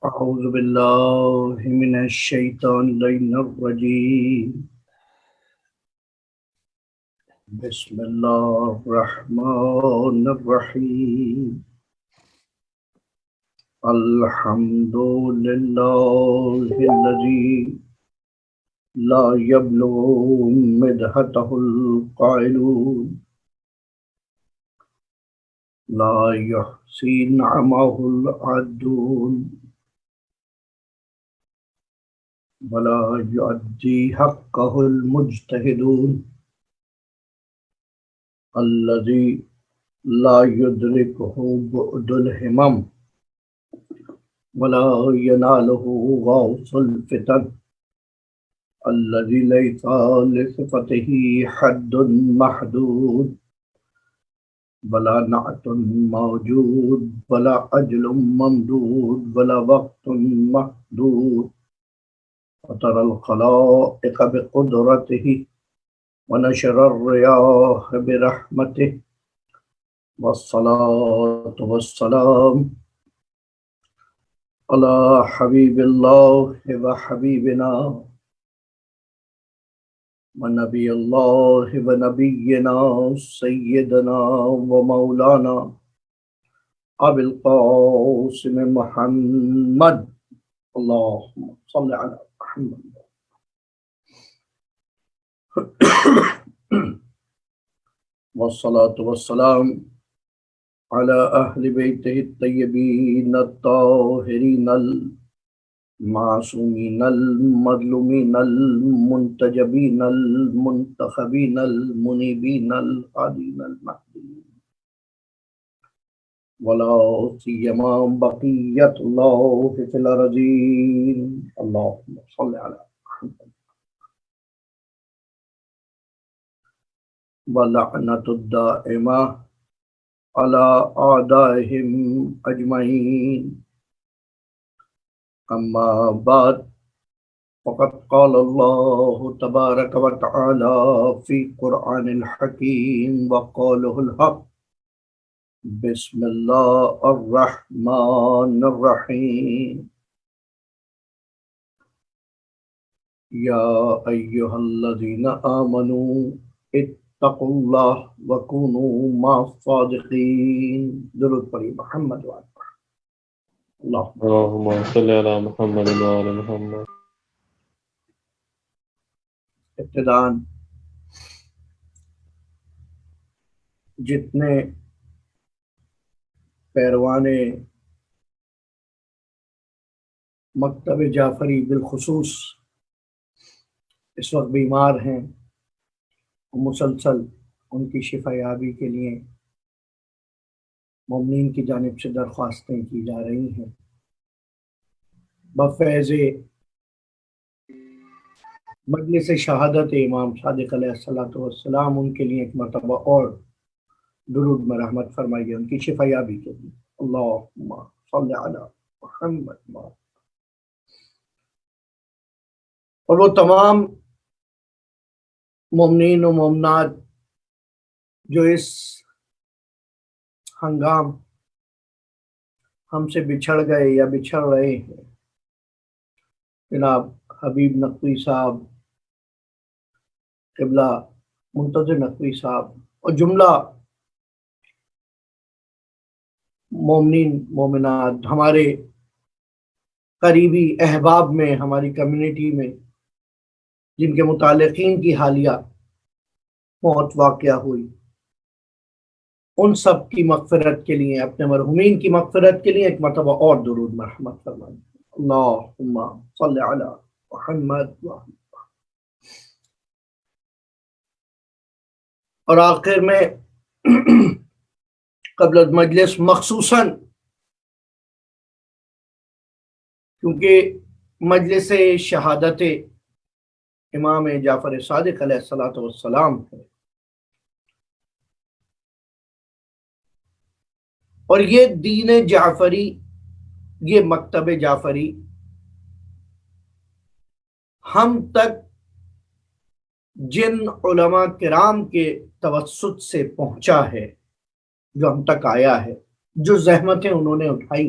أعوذ بالله من الشيطان الرجيم. بسم الله الرحمن الرحيم. الحمد لله الذي لا يبلغ مدحته القائلون، لا يحصي نعمه العادون، ولا يؤدي حقه المجتهدون، الذي لا يدركه بعد الهمم، ولا يناله غوص الفتن، الذي ليس لصفته حد محدود، ولا نعت موجود، ولا أجل ممدود، ولا وقت محدود. وترى الخلائق بقدرته، ونشر الرياح برحمته، والصلاة والسلام على حبيب الله وحبيبنا ونبي الله ونبينا سيدنا ومولانا أبي القاسم محمد. اللهم صل على محمد. والصلاة والسلام على أهل بيته الطيبين الطاهرين المعصومين المظلومين المنتجبين المنتخبين المنيبين الهادين المهديين، ولا سيما بقية الله في الأرضين. اللهم صل على محمد. ولعنة الدائمة على أعدائهم أجمعين. أما بعد، فقد قال الله تبارك وتعالى في قرآن الحكيم وقوله الحق: بسم الله الرحمن الرحيم. يا أيها الذين آمنوا اتقوا الله وكونوا مع الصادقين. درود پڑھی محمد وعلى اللهم صل على محمد وعلى محمد. ابتداً جتنے پیروان مکتب جعفری بالخصوص اس وقت بیمار ہیں، مسلسل ان کی شفا یابی کے لیے مومنین کی جانب سے درخواستیں کی جا رہی ہیں، بفیض مجلس شہادت امام صادق علیہ الصلوۃ والسلام ان کے لیے ایک مرتبہ اور درود میں رحمت فرمائیے ان کی شفا یابی کے لیے. اللہم صل علی محمد. اور وہ تمام مومنین و مومنات جو اس ہنگام ہم سے بچھڑ گئے یا بچھڑ رہے ہیں، جناب حبیب نقوی صاحب، قبلہ منتظر نقوی صاحب، اور جملہ مومنین مومنات، ہمارے قریبی احباب میں، ہماری کمیونٹی میں جن کے متعلقین کی حالیہ موت واقعہ ہوئی، ان سب کی مغفرت کے لیے، اپنے مرحومین کی مغفرت کے لیے ایک مرتبہ اور درود مرحمت فرمائیں. اللہم صل علی محمد. اور آخر میں قبل مجلس مخصوصاً کیونکہ مجلس شہادت امام جعفر صادق علیہ الصلوۃ والسلام ہے، اور یہ دین جعفری، یہ مکتب جعفری ہم تک جن علماء کرام کے توسط سے پہنچا ہے، جو ہم تک آیا ہے، جو زحمتیں انہوں نے اٹھائی،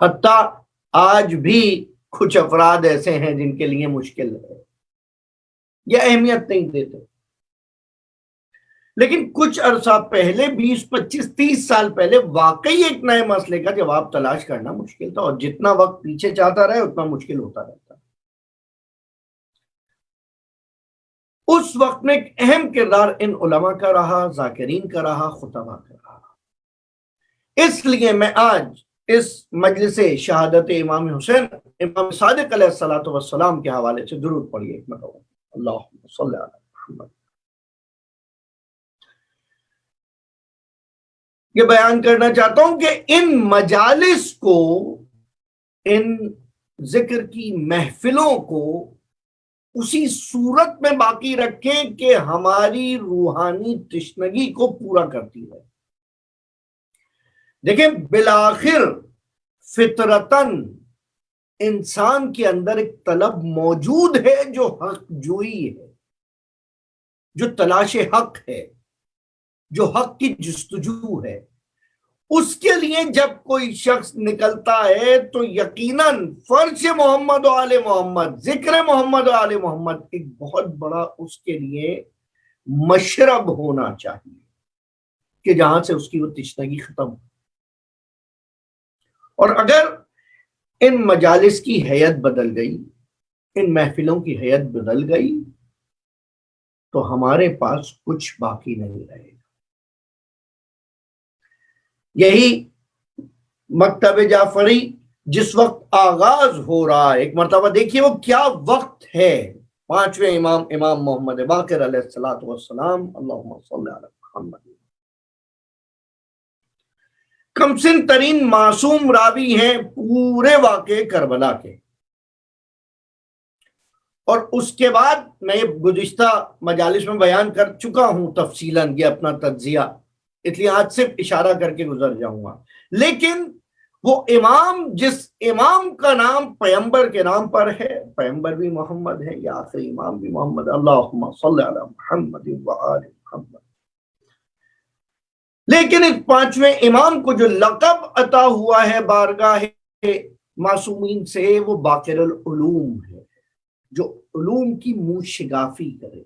حتیٰ آج بھی کچھ افراد ایسے ہیں جن کے لیے مشکل ہے یا اہمیت نہیں دیتے، لیکن کچھ عرصہ پہلے 20 25 30 سال پہلے واقعی ایک نئے مسئلے کا جواب تلاش کرنا مشکل تھا، اور جتنا وقت پیچھے جاتا رہے اتنا مشکل ہوتا رہتا۔ اس وقت میں ایک اہم کردار ان علماء کا رہا، ذاکرین کا رہا، خطباء کا رہا۔ اس لیے میں آج اس مجلس شہادت امام حسین امام صادق علیہ الصلوۃ والسلام کے حوالے سے درود پڑھیے ایک مرتبہ، اللہم صلی علی محمد۔ یہ بیان کرنا چاہتا ہوں کہ ان مجالس کو، ان ذکر کی محفلوں کو اسی صورت میں باقی رکھیں کہ ہماری روحانی تشنگی کو پورا کرتی ہے۔ دیکھیں، بالآخر فطرتاً انسان کے اندر ایک طلب موجود ہے جو حق جوئی ہے، جو تلاش حق ہے، جو حق کی جستجو ہے۔ اس کے لیے جب کوئی شخص نکلتا ہے تو یقیناً فرش محمد و آل محمد، ذکر محمد و آل محمد ایک بہت بڑا اس کے لیے مشرب ہونا چاہیے کہ جہاں سے اس کی وہ تشنگی ختم ہو۔ اور اگر ان مجالس کی حیت بدل گئی، ان محفلوں کی حیت بدل گئی، تو ہمارے پاس کچھ باقی نہیں رہے گا۔ یہی مکتب جعفری جس وقت آغاز ہو رہا ہے، ایک مرتبہ دیکھیے وہ کیا وقت ہے، 5ویں امام امام محمد باقر علیہ الصلوۃ والسلام، اللہم صلی علی محمد۔ کمسن ترین معصوم راوی ہیں پورے واقعے کربلا کے، اور اس کے بعد میں گزشتہ مجالس میں بیان کر چکا ہوں تفصیلاً یہ اپنا تجزیہ، اس لیے آج صرف اشارہ کر کے گزر جاؤں گا۔ لیکن وہ امام جس امام کا نام پیغمبر کے نام پر ہے، پیغمبر بھی محمد ہے، یا آخری امام بھی محمد، اللہم صلی علی محمد وآل محمد۔ لیکن اس 5ویں امام کو جو لقب عطا ہوا ہے بارگاہ معصومین سے، وہ باقر العلوم ہے، جو علوم کی موشگافی کرے،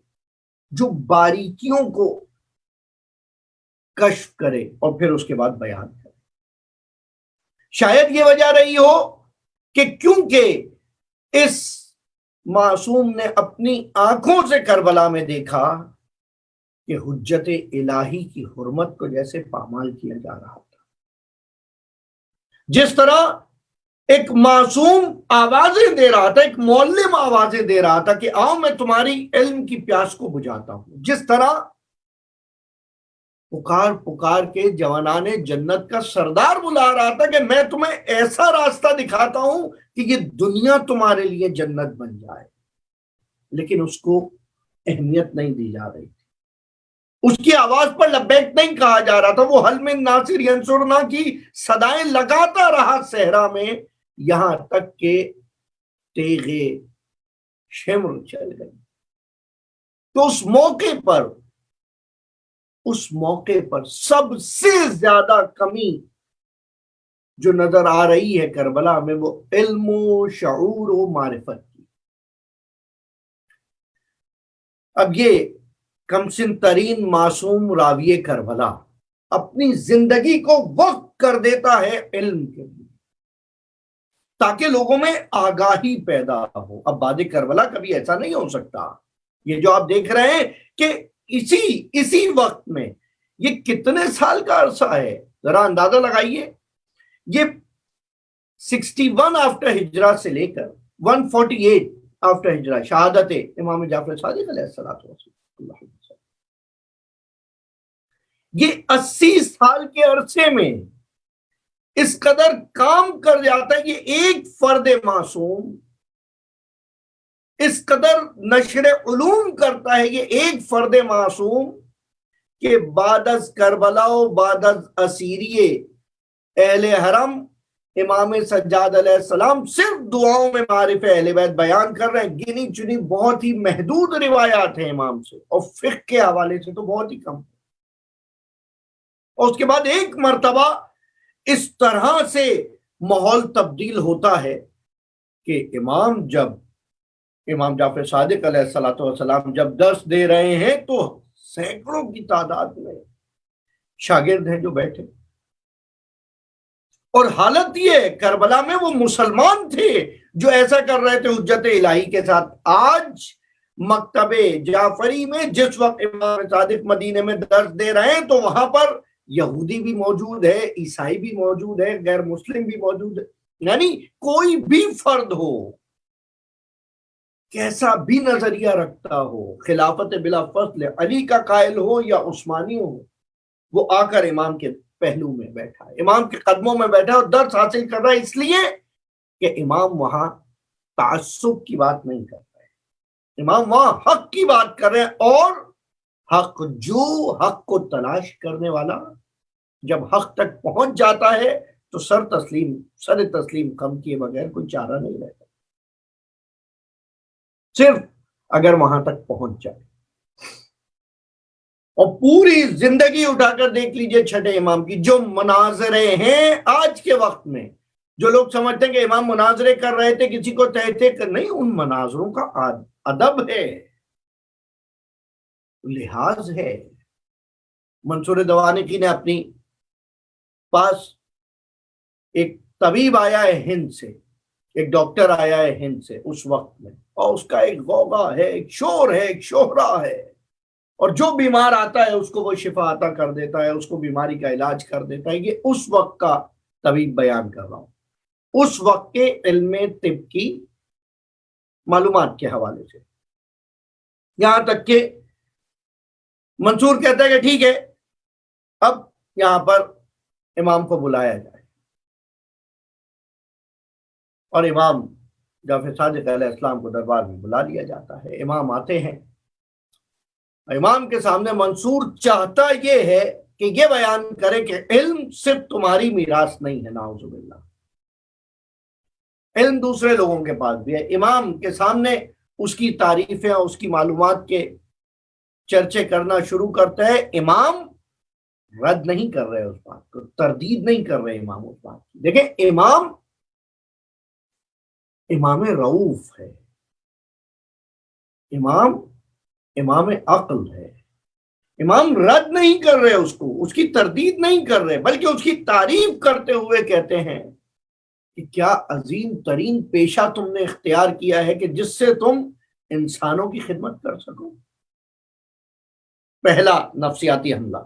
جو باریکیوں کو کشف کرے اور پھر اس کے بعد بیان کرے۔ شاید یہ وجہ رہی ہو کہ کیونکہ اس معصوم نے اپنی آنکھوں سے کربلا میں دیکھا کہ حجت الہی کی حرمت کو جیسے پامال کیا جا رہا تھا۔ جس طرح ایک معصوم آوازیں دے رہا تھا، ایک معلم آوازیں دے رہا تھا کہ آؤ میں تمہاری علم کی پیاس کو بجھاتا ہوں، جس طرح پکار پکار کے جوانان جنت کا سردار بلا رہا تھا کہ میں تمہیں ایسا راستہ دکھاتا ہوں کہ یہ دنیا تمہارے لیے جنت بن جائے، لیکن اس کو اہمیت نہیں دی جا رہی تھی، اس کی آواز پر لبیک نہیں کہا جا رہا تھا۔ وہ حل من ناصر ینصرنا کی صدائیں لگاتا رہا صحرا میں، یہاں تک کہ تیغ شمر چل گئی۔ تو اس موقع پر سب سے زیادہ کمی جو نظر آ رہی ہے کربلا میں، وہ علم و شعور و معرفت کی۔ اب یہ کمسن ترین معصوم راوی کربلا اپنی زندگی کو وقف کر دیتا ہے علم کے لیے، تاکہ لوگوں میں آگاہی پیدا ہو۔ اب بعد کربلا کبھی ایسا نہیں ہو سکتا۔ یہ جو آپ دیکھ رہے ہیں کہ اسی وقت میں، یہ کتنے سال کا عرصہ ہے، ذرا اندازہ لگائیے۔ یہ 61 آفٹر ہجرہ سے لے کر 148 آفٹر ہجرہ شہادت امام جعفر صادق علیہ السلام، یہ 80 سال کے عرصے میں اس قدر کام کر جاتا ہے۔ یہ ایک فرد معصوم اس قدر نشر علوم کرتا ہے، یہ ایک فرد معصوم، کہ بعد از کربلا و بعد از اسیری اہل حرم امام سجاد علیہ السلام صرف دعاؤں میں معارف اہل بیت بیان کر رہے ہیں، گنی چنی بہت ہی محدود روایات ہیں امام سے، اور فقہ کے حوالے سے تو بہت ہی کم۔ اور اس کے بعد ایک مرتبہ اس طرح سے ماحول تبدیل ہوتا ہے کہ امام جعفر صادق علیہ الصلوۃ والسلام جب درس دے رہے ہیں تو سینکڑوں کی تعداد میں شاگرد ہیں جو بیٹھے، اور حالت یہ کربلا میں وہ مسلمان تھے جو ایسا کر رہے تھے حجت الہی کے ساتھ۔ آج مکتب جعفری میں جس وقت امام صادق مدینے میں درس دے رہے ہیں تو وہاں پر یہودی بھی موجود ہے، عیسائی بھی موجود ہے، غیر مسلم بھی موجود ہے، یعنی کوئی بھی فرد ہو، کیسا بھی نظریہ رکھتا ہو، خلافت بلا فصل علی کا قائل ہو یا عثمانی ہو، وہ آ کر امام کے پہلو میں بیٹھا ہے، امام کے قدموں میں بیٹھا اور درس حاصل کر رہا ہے، اس لیے کہ امام وہاں تعصب کی بات نہیں کر رہے، امام وہاں حق کی بات کر رہے ہیں، اور حق جو حق کو تلاش کرنے والا جب حق تک پہنچ جاتا ہے تو سر تسلیم کم کیے بغیر کوئی چارہ نہیں رہتا، صرف اگر وہاں تک پہنچ جائے۔ اور پوری زندگی اٹھا کر دیکھ لیجئے چھٹے امام کی جو مناظرے ہیں آج کے وقت میں، جو لوگ سمجھتے ہیں کہ امام مناظرے کر رہے تھے کسی کو تہتے کر، نہیں، ان مناظروں کا ادب ہے، لحاظ ہے۔ منصور دوانقی نے اپنی پاس ایک طبیب آیا ہے ہند سے، ایک ڈاکٹر آیا ہے ہند سے اس وقت میں، اور اس کا ایک غوغا ہے، ایک شور ہے، ایک شہرا ہے، اور جو بیمار آتا ہے اس کو وہ شفا عطا کر دیتا ہے، اس کو بیماری کا علاج کر دیتا ہے۔ یہ اس وقت کا طبیب بیان کر رہا ہوں، اس وقت کے علم طب کی معلومات کے حوالے سے، یہاں تک کہ منصور کہتا ہے کہ ٹھیک ہے اب یہاں پر امام کو بلایا جائے، اور امام جعفر صادق علیہ السلام کو دربار میں بلا لیا جاتا ہے۔ امام آتے ہیں، امام کے سامنے منصور چاہتا یہ ہے کہ یہ بیان کرے کہ علم صرف تمہاری میراث نہیں ہے، نعوذ باللہ، علم دوسرے لوگوں کے پاس بھی ہے۔ امام کے سامنے اس کی تعریفیں اور اس کی معلومات کے چرچے کرنا شروع کرتا ہے۔ امام رد نہیں کر رہے اس بات کو، تردید نہیں کر رہے امام اس بات کی۔ دیکھیں امام رؤوف ہے، امام عقل ہے، امام رد نہیں کر رہے اس کو، اس کی تردید نہیں کر رہے، بلکہ اس کی تعریف کرتے ہوئے کہتے ہیں کہ کیا عظیم ترین پیشہ تم نے اختیار کیا ہے کہ جس سے تم انسانوں کی خدمت کر سکو۔ پہلا نفسیاتی حملہ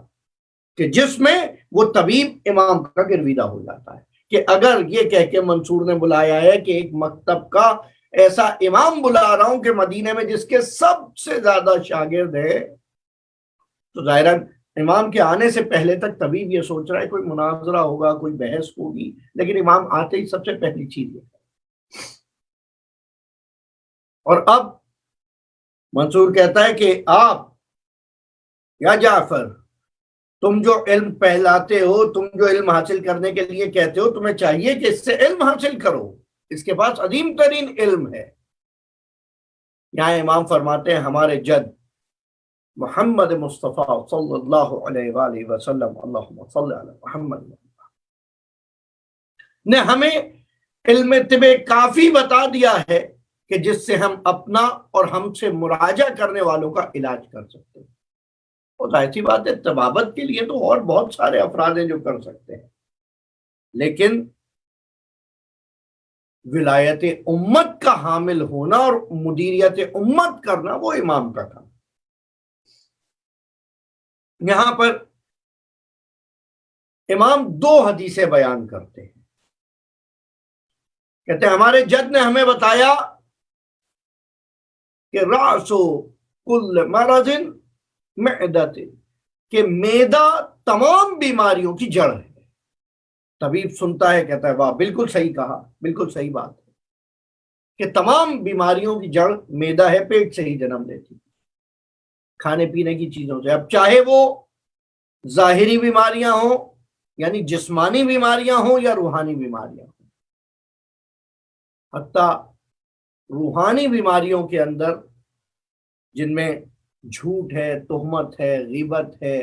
کہ جس میں وہ طبیب امام کا گرویدہ ہو جاتا ہے کہ اگر یہ کہہ کے منصور نے بلایا ہے کہ ایک مکتب کا ایسا امام بلا رہا ہوں کہ مدینے میں جس کے سب سے زیادہ شاگرد ہے، تو ظاہراً امام کے آنے سے پہلے تک طبیب یہ سوچ رہا ہے کوئی مناظرہ ہوگا، کوئی بحث ہوگی، لیکن امام آتے ہی سب سے پہلی چیز ہے۔ اور اب منصور کہتا ہے کہ آپ یا جعفر، تم جو علم پہلاتے ہو، تم جو علم حاصل کرنے کے لیے کہتے ہو، تمہیں چاہیے کہ اس سے علم حاصل کرو، اس کے پاس عظیم ترین علم ہے۔ یہاں امام فرماتے ہیں ہمارے جد محمد مصطفیٰ صلی اللہ علیہ وآلہ وسلم، اللہم صلی علی محمد، نے ہمیں علم طب کافی بتا دیا ہے کہ جس سے ہم اپنا اور ہم سے مراجعہ کرنے والوں کا علاج کر سکتے ہیں۔ اور ظاہر سی بات ہے طبابت کے لیے تو اور بہت سارے افراد ہیں جو کر سکتے ہیں، لیکن ولایت امت کا حامل ہونا اور مدیریت امت کرنا وہ امام کا کام۔ یہاں پر امام دو حدیثیں بیان کرتے ہیں، کہتے ہیں ہمارے جد نے ہمیں بتایا کہ رأس کل مرض معدۃ، کہ معدہ تمام بیماریوں کی جڑ ہے۔ طبیب سنتا ہے کہتا ہے واہ، بالکل صحیح کہا، بالکل صحیح بات ہے کہ تمام بیماریوں کی جڑ معدہ ہے، پیٹ سے ہی جنم لیتی، کھانے پینے کی چیزوں سے۔ اب چاہے وہ ظاہری بیماریاں ہوں، یعنی جسمانی بیماریاں ہوں، یا روحانی بیماریاں ہوں، حتیٰ روحانی بیماریوں کے اندر جن میں جھوٹ ہے، تہمت ہے، غیبت ہے،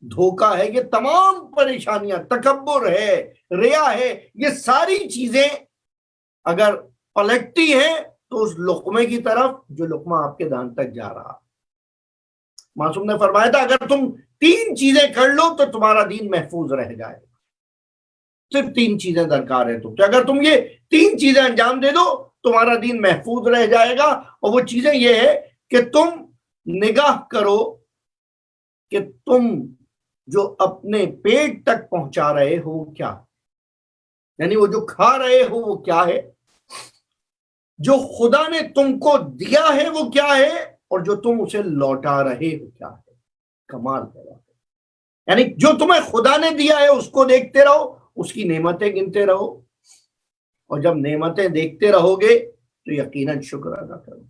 دھوکہ ہے، یہ تمام پریشانیاں، تکبر ہے، ریا ہے، یہ ساری چیزیں اگر پلٹتی ہیں تو اس لقمے کی طرف جو لقمہ آپ کے دان تک جا رہا۔ معصوم نے فرمایا تھا اگر تم 3 چیزیں کر لو تو تمہارا دین محفوظ رہ جائے گا۔ صرف 3 چیزیں درکار ہیں کہ اگر تم یہ 3 چیزیں انجام دے دو تمہارا دین محفوظ رہ جائے گا، اور وہ چیزیں یہ ہے کہ تم نگاہ کرو کہ تم جو اپنے پیٹ تک پہنچا رہے ہو کیا، یعنی وہ جو کھا رہے ہو وہ کیا ہے، جو خدا نے تم کو دیا ہے وہ کیا ہے، اور جو تم اسے لوٹا رہے ہو کیا ہے۔ کمال ہے، یعنی جو تمہیں خدا نے دیا ہے اس کو دیکھتے رہو، اس کی نعمتیں گنتے رہو، اور جب نعمتیں دیکھتے رہو گے تو یقیناً شکر ادا کرو،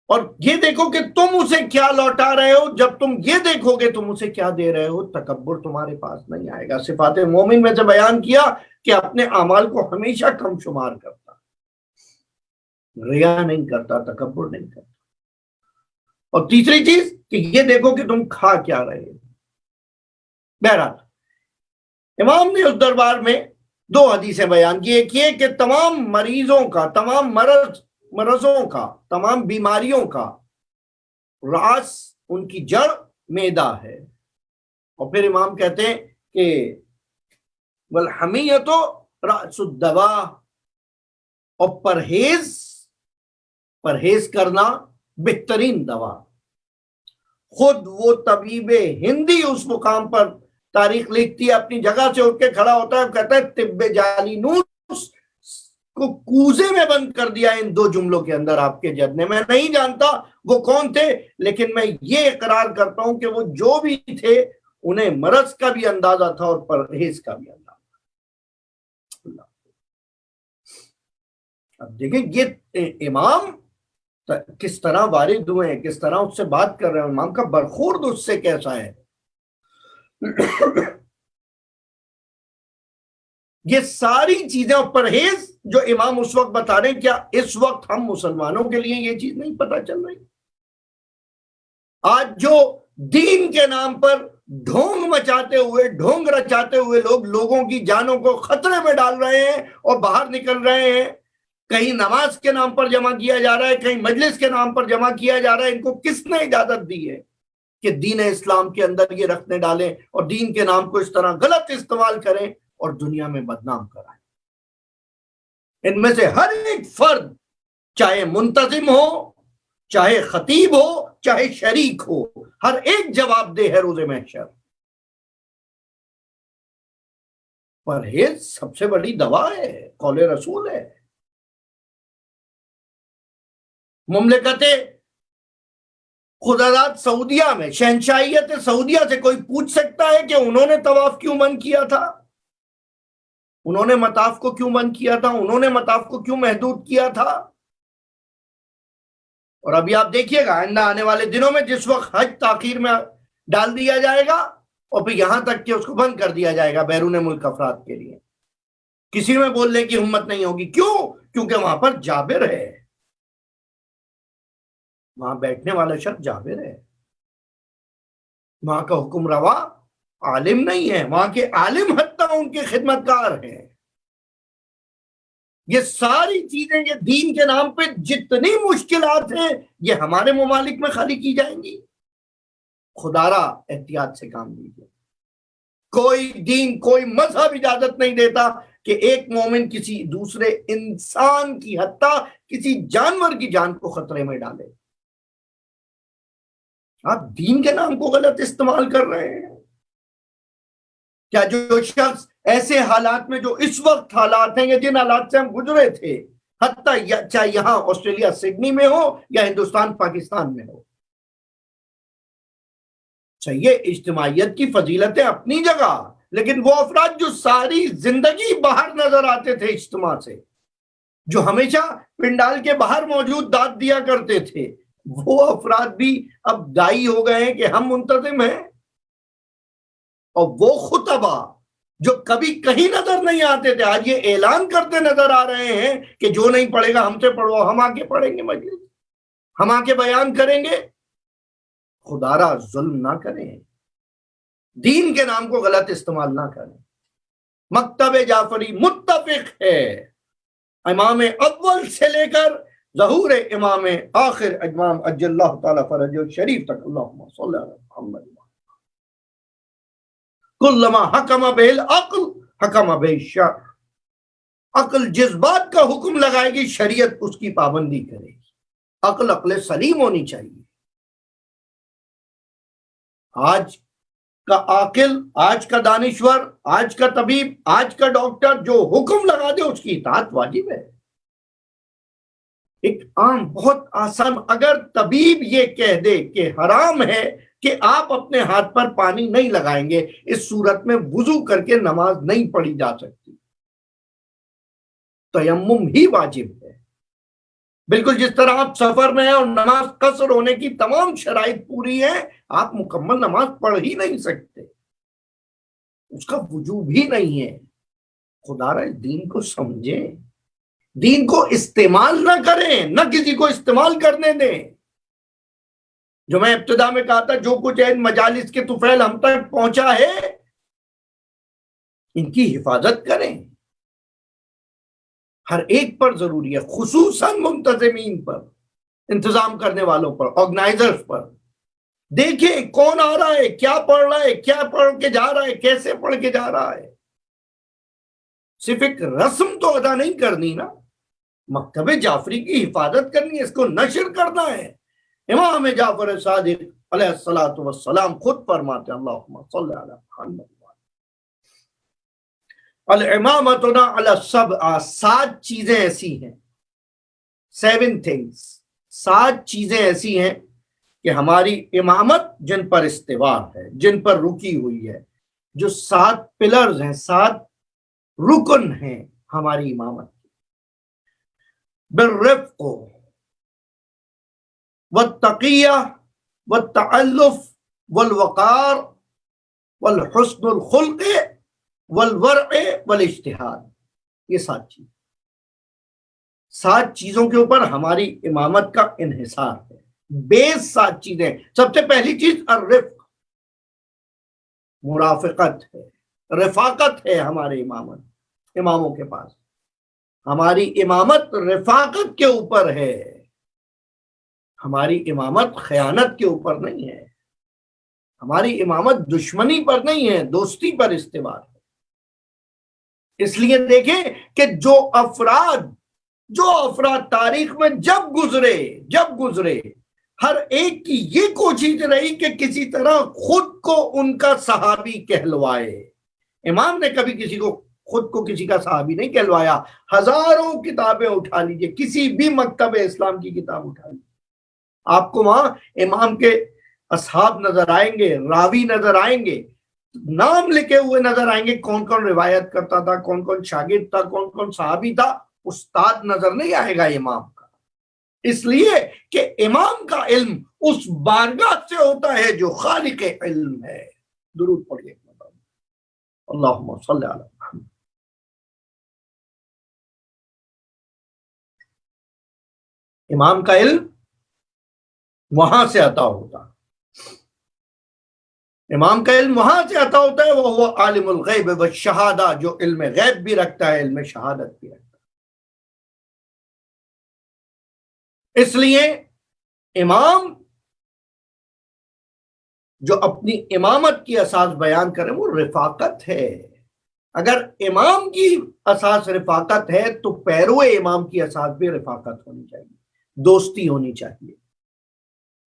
اور یہ دیکھو کہ تم اسے کیا لوٹا رہے ہو۔ جب تم یہ دیکھو گے تم اسے کیا دے رہے ہو، تکبر تمہارے پاس نہیں آئے گا۔ صفات مومن میں سے بیان کیا کہ اپنے اعمال کو ہمیشہ کم شمار کرتا، ریا نہیں کرتا، تکبر نہیں کرتا۔ اور تیسری چیز کہ یہ دیکھو کہ تم کھا کیا رہے ہو۔ بہرحال امام نے اس دربار میں 2 حدیثیں بیان کی، ایک یہ کہ تمام مریضوں کا، تمام مرضوں کا، تمام بیماریوں کا راس، ان کی جڑ معدہ ہے، اور پھر امام کہتے ہیں کہ والحمیۃ رأس الدواء، اور پرہیز کرنا بہترین دوا۔ خود وہ طبیب ہندی اس مقام پر تاریخ لکھتی ہے، اپنی جگہ سے اٹھ کے کھڑا ہوتا ہے، کہتا ہے طب جالینوس کو کوزے میں بند کر دیا ان 2 جملوں کے اندر آپ کے جد نے۔ میں نہیں جانتا وہ کون تھے، لیکن میں یہ اقرار کرتا ہوں کہ وہ جو بھی تھے انہیں مرض کا بھی اندازہ تھا اور پرہیز کا بھی اندازہ۔ اب دیکھیں یہ امام کس طرح وارد ہوئے ہیں، کس طرح اس سے بات کر رہے ہیں، امام کا برخورد اس سے کیسا ہے۔ یہ ساری چیزیں اور پرہیز جو امام اس وقت بتا رہے ہیں، کیا اس وقت ہم مسلمانوں کے لیے یہ چیز نہیں پتا چل رہی؟ آج جو دین کے نام پر ڈھونگ مچاتے ہوئے، ڈھونگ رچاتے ہوئے لوگوں کی جانوں کو خطرے میں ڈال رہے ہیں اور باہر نکل رہے ہیں، کہیں نماز کے نام پر جمع کیا جا رہا ہے، کہیں مجلس کے نام پر جمع کیا جا رہا ہے، ان کو کس نے اجازت دی ہے کہ دین اسلام کے اندر یہ رکھنے ڈالیں اور دین کے نام کو اس طرح غلط استعمال کریں اور دنیا میں بدنام کرائیں؟ ان میں سے ہر ایک فرد، چاہے منتظم ہو، چاہے خطیب ہو، چاہے شریک ہو، ہر ایک جواب دہ ہے روز محشر۔ پرہیز سب سے بڑی دوا ہے، قول رسول ہے۔ مملکت خداداد سعودیہ میں، شہنشاہیت سعودیہ سے کوئی پوچھ سکتا ہے کہ انہوں نے طواف کیوں بند کیا تھا، انہوں نے مطاف کو کیوں بند کیا تھا، انہوں نے مطاف کو کیوں محدود کیا تھا؟ اور ابھی آپ دیکھیے گا آئندہ آنے والے دنوں میں جس وقت حج تاخیر میں ڈال دیا جائے گا اور پھر یہاں تک کہ اس کو بند کر دیا جائے گا بیرون ملک افراد کے لیے، کسی میں بولنے کی ہمت نہیں ہوگی۔ کیوں؟ کیونکہ وہاں پر جابر ہے، وہاں بیٹھنے والا شخص جابر ہے، وہاں کا حکم روا عالم نہیں ہے، وہاں کے عالم حتیٰ ان کے خدمتگار ہیں۔ یہ ساری چیزیں، یہ دین کے نام پہ جتنی مشکلات ہیں، یہ ہمارے ممالک میں خالی کی جائیں گی۔ خدا را احتیاط سے کام لیجیے۔ کوئی دین، کوئی مذہب اجازت نہیں دیتا کہ ایک مومن کسی دوسرے انسان کی، حتیٰ کسی جانور کی جان کو خطرے میں ڈالے۔ آپ دین کے نام کو غلط استعمال کر رہے ہیں۔ کیا جو شخص ایسے حالات میں، جو اس وقت حالات ہیں یا جن حالات سے ہم گزرے تھے، حتیٰ چاہے یہاں آسٹریلیا سڈنی میں ہو یا ہندوستان پاکستان میں ہو، چاہیے اجتماعیت کی فضیلتیں اپنی جگہ، لیکن وہ افراد جو ساری زندگی باہر نظر آتے تھے اجتماع سے، جو ہمیشہ پنڈال کے باہر موجود داد دیا کرتے تھے، وہ افراد بھی اب دائی ہو گئے ہیں کہ ہم منتظم ہیں، اور وہ خطبہ جو کبھی کہیں نظر نہیں آتے تھے آج یہ اعلان کرتے نظر آ رہے ہیں کہ جو نہیں پڑھے گا ہم سے پڑھو، ہم آ کے پڑھیں گے مجلس، ہم آ کے بیان کریں گے۔ خدارا ظلم نہ کریں، دین کے نام کو غلط استعمال نہ کریں۔ مکتب جعفری متفق ہے امام اول سے لے کر ظہور امام آخر امام عجل اللہ تعالی فرج شریف تک، اللہم صلی علی محمد، کلما حکم بالعقل حکم بالشرع، عقل جس بات کا حکم لگائے گی شریعت اس کی پابندی کرے گی۔ عقل سلیم ہونی چاہیے۔ آج کا عاقل، آج کا دانشور، آج کا طبیب، آج کا ڈاکٹر جو حکم لگا دے اس کی اطاعت واجب ہے۔ ایک عام بہت آسان، اگر طبیب یہ کہہ دے کہ حرام ہے کہ آپ اپنے ہاتھ پر پانی نہیں لگائیں گے، اس صورت میں وضو کر کے نماز نہیں پڑھی جا سکتی، تیمم ہی واجب ہے۔ بالکل جس طرح آپ سفر میں ہیں اور نماز قصر ہونے کی تمام شرائط پوری ہیں، آپ مکمل نماز پڑھ ہی نہیں سکتے، اس کا وجوب ہی نہیں ہے۔ خدا رہا دین کو سمجھیں، دین کو استعمال نہ کریں، نہ کسی کو استعمال کرنے دیں۔ جو میں ابتدا میں کہا تھا، جو کچھ ان مجالس کے طفیل ہم تک پہنچا ہے، ان کی حفاظت کریں۔ ہر ایک پر ضروری ہے، خصوصاً منتظمین پر، انتظام کرنے والوں پر، آرگنائزرز پر۔ دیکھیں کون آ رہا ہے، کیا پڑھ رہا ہے، کیا پڑھ کے جا رہا ہے، کیسے پڑھ کے جا رہا ہے۔ صرف ایک رسم تو ادا نہیں کرنی نا، مکتب جعفری کی حفاظت کرنی ہے، اس کو نشر کرنا ہے۔ امام جعفر صادق علیہ الصلوۃ والسلام خود فرماتے ہیں، اللہم صلی علی محمد، الامامتنا علی السبع، 7 چیزیں ایسی ہیں، 7 things، 7 چیزیں ایسی ہیں کہ ہماری امامت جن پر استوار ہے، جن پر رکی ہوئی ہے، جو 7 پلرز ہیں، 7 رکن ہیں ہماری امامت کی۔ بالرفق والتقیہ والتعلف والوقار والحسن الخلق والورع والاجتہاد، یہ 7 چیز، 7 چیزوں کے اوپر ہماری امامت کا انحصار ہے۔ بیس 7 چیزیں۔ سب سے پہلی چیز الرفق، مرافقت ہے، رفاقت ہے ہمارے اماموں کے پاس۔ ہماری امامت رفاقت کے اوپر ہے، ہماری امامت خیانت کے اوپر نہیں ہے، ہماری امامت دشمنی پر نہیں ہے، دوستی پر استوار ہے۔ اس لیے دیکھیں کہ جو افراد تاریخ میں جب گزرے ہر ایک کی یہ کوشش رہی کہ کسی طرح خود کو ان کا صحابی کہلوائے۔ امام نے کبھی خود کو کسی کا صحابی نہیں کہلوایا۔ ہزاروں کتابیں اٹھا لیجئے، کسی بھی مکتب اسلام کی کتاب اٹھا لیجئے، آپ کو وہاں امام کے اصحاب نظر آئیں گے، راوی نظر آئیں گے، نام لکھے ہوئے نظر آئیں گے، کون کون روایت کرتا تھا، کون کون شاگرد تھا، کون کون صحابی تھا۔ استاد نظر نہیں آئے گا امام کا، اس لیے کہ امام کا علم اس بارگاہ سے ہوتا ہے جو خالق علم ہے۔ درود پڑھیے، اللہم صلی علی محمد۔ امام کا علم وہاں سے عطا ہوتا، امام کا علم وہاں سے عطا ہوتا ہے۔ وہ عالم الغیب والشہادہ، جو علم غیب بھی رکھتا ہے، علم شہادت بھی رکھتا ہے۔ اس لیے امام جو اپنی امامت کی اساس بیان کرے وہ رفاقت ہے۔ اگر امام کی اساس رفاقت ہے تو پیرو امام کی اساس بھی رفاقت ہونی چاہیے، دوستی ہونی چاہیے۔